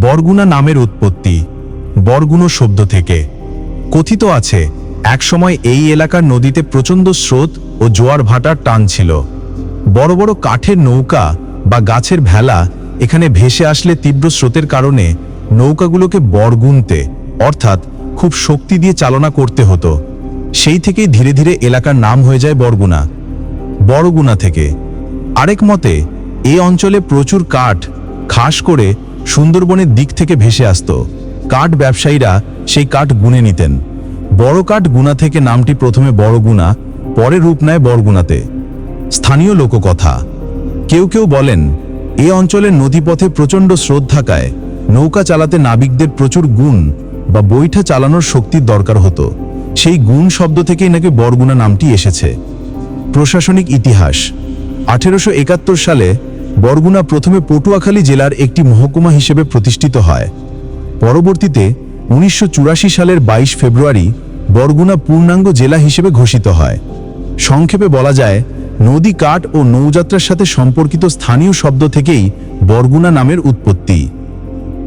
বরগুনা নামের উৎপত্তি বরগুনো শব্দ থেকে। কথিত আছে একসময় এই এলাকার নদীতে প্রচণ্ড স্রোত ও জোয়ার ভাটার টান ছিল। বড় বড় কাঠের নৌকা বা গাছের ভেলা এখানে ভেসে আসলে তীব্র স্রোতের কারণে নৌকাগুলোকে বরগুনতে অর্থাৎ খুব শক্তি দিয়ে চালনা করতে হতো। সেই থেকেই ধীরে ধীরে এলাকার নাম হয়ে যায় বরগুনা। বড়গুনা থেকে। আরেক মতে এই অঞ্চলে প্রচুর কাঠ খাস করে সুন্দরবনের দিক থেকে ভেসে আসত। কাঠ ব্যবসায়ীরা সেই কাঠ গুনে নিতেন। বড় কাঠ গুনা থেকে নামটি প্রথমে বড়গুনা, পরে রূপ নেয় বরগুনাতে। স্থানীয় লোককথা। কেউ কেউ বলেন এ অঞ্চলের নদীপথে প্রচণ্ড স্রোত থাকায় নৌকা চালাতে নাবিকদের প্রচুর গুণ বা বৈঠা চালানোর শক্তির দরকার হতো। সেই গুণ শব্দ থেকেই নাকি বরগুনা নামটি এসেছে। প্রশাসনিক ইতিহাস। 1871 সালে বরগুনা প্রথমে পটুয়াখালী জেলার একটি মহকুমা হিসেবে প্রতিষ্ঠিত হয়। পরবর্তীতে 1984 সালের 22 ফেব্রুয়ারি বরগুনা পূর্ণাঙ্গ জেলা হিসেবে ঘোষিত হয়। সংক্ষেপে বলা যায় নদী কাঠ ও নৌযাত্রার সাথে সম্পর্কিত স্থানীয় শব্দ থেকেই বরগুনা নামের উৎপত্তি।